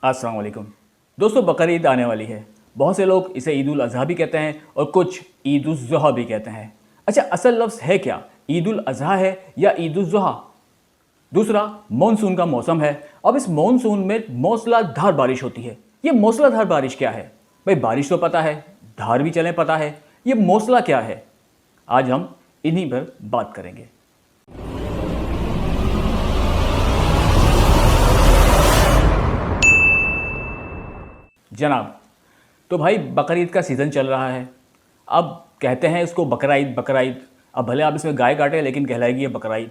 अस्सलाम वालेकुम। दोस्तों, बकरीद आने वाली है। बहुत से लोग इसे ईद उल अज़हा भी कहते हैं और कुछ ईद उज़ ज़ुहा भी कहते हैं। अच्छा, असल लफ्ज़ है क्या? ईद उल अज़हा है या ईद उज़ ज़ुहा? दूसरा, मॉनसून का मौसम है। अब इस मॉनसून में मूसलाधार बारिश होती है। ये मूसलाधार बारिश क्या है? भाई, बारिश तो पता है, धार भी चलें पता है, ये मौसला क्या है? आज हम इन्हीं पर बात करेंगे। जनाब, तो भाई बकरीद का सीज़न चल रहा है। अब कहते हैं इसको बकराईद बकराईद। अब भले आप इसमें गाय काटें, लेकिन कहलाएगी ये बकराईद।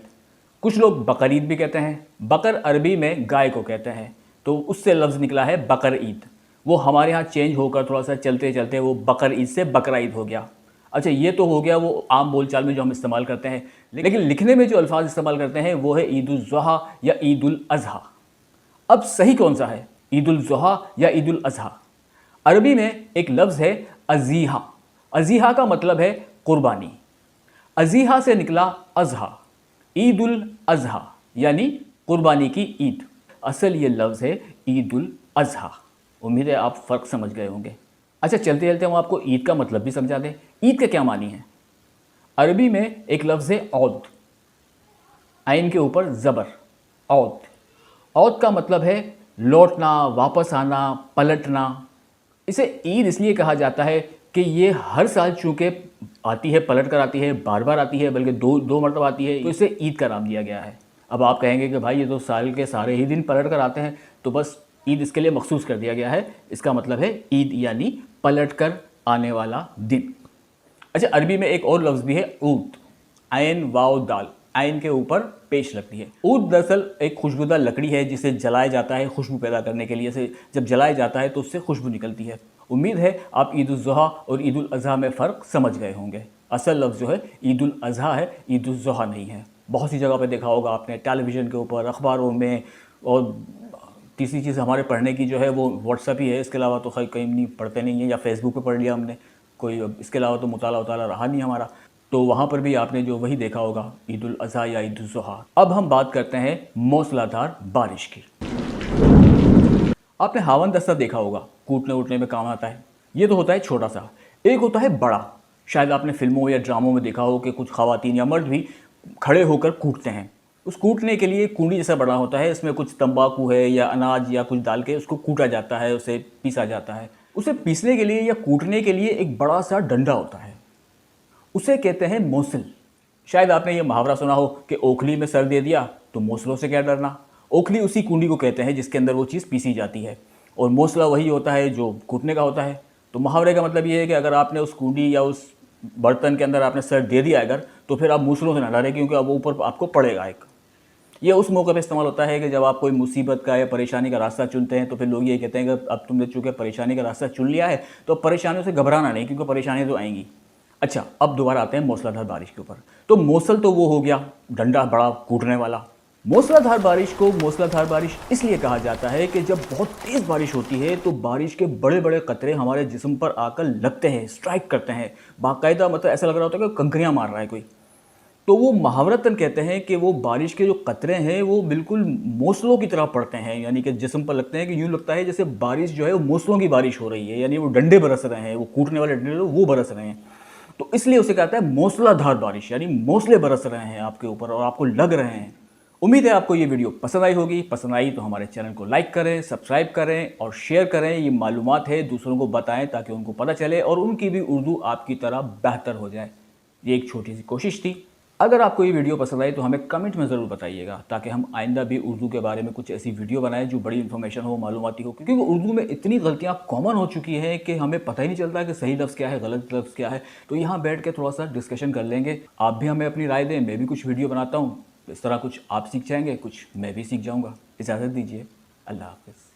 कुछ लोग बकरीद भी कहते हैं। बकर अरबी में गाय को कहते हैं, तो उससे लफ्ज़ निकला है बकर ईद। वो हमारे यहाँ चेंज होकर थोड़ा सा चलते चलते वो बकर ईद से बकराईद हो गया। अच्छा, ये तो हो गया वो आम बोलचाल में जो हम इस्तेमाल करते हैं, लेकिन लिखने में जो अल्फाज इस्तेमाल करते हैं वो है ईद उल ज़ुहा या ईद उल अज़हा। अब सही कौन सा है, ईद उल ज़ुहा या ईद उल अज़हा? अरबी में एक लफ्ज़ है अज़ीहा। अज़ीहा का मतलब है कुर्बानी। अज़ीहा से निकला अज़हा, ईद उल अज़हा यानी कुर्बानी की ईद। असल ये लफ्ज़ है ईद उल अज़हा। उम्मीद है आप फ़र्क समझ गए होंगे। अच्छा, चलते चलते हम आपको ईद का मतलब भी समझा दें। ईद का क्या मानी है? अरबी में एक लफ्ज़ है औद, आइन के ऊपर ज़बर, औद। औद का मतलब है लौटना, वापस आना, पलटना। इसे ईद इसलिए कहा जाता है कि ये हर साल चूँकि आती है, पलट कर आती है, बार बार आती है, बल्कि दो मरतबा आती है, तो इसे ईद का नाम दिया गया है। अब आप कहेंगे कि भाई ये तो साल के सारे ही दिन पलट कर आते हैं, तो बस ईद इसके लिए मखसूस कर दिया गया है। इसका मतलब है ईद यानी पलट कर आने वाला दिन। अच्छा, अरबी में एक और लफ्ज़ भी है ऊद, आयन वाव दाल, आयन के ऊपर पेश लगती है। ऊद दरअसल एक खुशबूदार लकड़ी है जिसे जलाया जाता है खुशबू पैदा करने के लिए। से जब जलाया जाता है तो उससे खुशबू निकलती है। उम्मीद है आप ईद उल ज़ुहा और ईद उल अज़हा में फ़र्क समझ गए होंगे। असल लफ्ज़ जो है ईद उल अज़हा है, ईद उल ज़ुहा नहीं है। बहुत सी जगह पर देखा होगा आपने, टेलीविज़न के ऊपर, अखबारों में। और तीसरी चीज़ हमारे पढ़ने की जो है वो व्हाट्सएप ही है। इसके अलावा तो खैर कहीं नहीं पढ़ते नहीं है, या फेसबुक पे पढ़ लिया हमने कोई, इसके अलावा तो मुताला उताला रहा नहीं हमारा। तो वहाँ पर भी आपने जो वही देखा होगा, ईद उल अज़हा या ईद उल ज़ुहा। अब हम बात करते हैं मूसलाधार बारिश की। आपने हावन दस्ता देखा होगा, कूटने उटने में काम आता है। ये तो होता है छोटा सा। एक होता है बड़ा। शायद आपने फिल्मों या ड्रामों में देखा हो कि कुछ ख़वातीन या मर्द भी खड़े होकर कूटते हैं। उस कूटने के लिए कुंडी जैसा बड़ा होता है, इसमें कुछ तंबाकू है या अनाज या कुछ डाल के उसको कूटा जाता है, उसे पीसा जाता है। उसे पीसने के लिए या कूटने के लिए एक बड़ा सा डंडा होता है, उसे कहते हैं मोसल। शायद आपने ये मुहावरा सुना हो कि ओखली में सर दे दिया तो मोसलों से क्या डरना। ओखली उसी कुंडी को कहते हैं जिसके अंदर वो चीज़ पीसी जाती है, और मोसला वही होता है जो कूटने का होता है। तो मुहावरे का मतलब ये है कि अगर आपने उस कुंडी या उस बर्तन के अंदर आपने सर दे दिया अगर, तो फिर आप मूसलों से ना डरें, क्योंकि अब वो ऊपर आपको पड़ेगा एक। ये उस मौके पे इस्तेमाल होता है कि जब आप कोई मुसीबत का या परेशानी का रास्ता चुनते हैं, तो फिर लोग ये कहते हैं कि अब तुमने चूँकि परेशानी का रास्ता चुन लिया है तो परेशानियों से घबराना नहीं, क्योंकि परेशानियाँ तो आएंगी। अच्छा, अब दोबारा आते हैं मूसलाधार बारिश के ऊपर। तो मौसल तो वो हो गया डंडा बड़ा कूटने वाला। मूसलाधार बारिश को मूसलाधार बारिश इसलिए कहा जाता है कि जब बहुत तेज़ बारिश होती है तो बारिश के बड़े बड़े कतरे हमारे जिस्म पर आकर लगते हैं, स्ट्राइक करते हैं बाकायदा। मतलब ऐसा लग रहा होता है कि कंकरियाँ मार रहा है कोई। तो वो मुहावरतन कहते हैं कि वो बारिश के जो कतरे हैं वो बिल्कुल मौसलों की तरह पड़ते हैं, यानी कि जिस्म पर लगते हैं कि यूँ लगता है जैसे बारिश जो है वो मौसलों की बारिश हो रही है, यानी वो डंडे बरस रहे हैं, वो कूटने वाले डंडे वो बरस रहे हैं। तो इसलिए उसे कहता है मूसलाधार बारिश, यानी मौसले बरस रहे हैं आपके ऊपर और आपको लग रहे हैं। उम्मीद है आपको ये वीडियो पसंद आई होगी। पसंद आई तो हमारे चैनल को लाइक करें, सब्सक्राइब करें और शेयर करें। ये मालूमात है दूसरों को बताएं ताकि उनको पता चले और उनकी भी उर्दू आपकी तरह बेहतर हो जाए। ये एक छोटी सी कोशिश थी। अगर आपको ये वीडियो पसंद आई तो हमें कमेंट में ज़रूर बताइएगा, ताकि हम आइंदा भी उर्दू के बारे में कुछ ऐसी वीडियो बनाएं जो बड़ी इन्फॉर्मेशन हो, मालूमाती हो। क्योंकि उर्दू में इतनी गलतियां कॉमन हो चुकी हैं कि हमें पता ही नहीं चलता कि सही लफ्ज़ क्या है, गलत लफ्ज़ क्या है। तो यहाँ बैठ के थोड़ा सा डिस्कशन कर लेंगे। आप भी हमें अपनी राय दें, मैं भी कुछ वीडियो बनाता हूँ, इस तरह कुछ आप सीख जाएंगे, कुछ मैं भी सीख जाऊँगा। इजाज़त दीजिए, अल्लाह हाफ़िज़।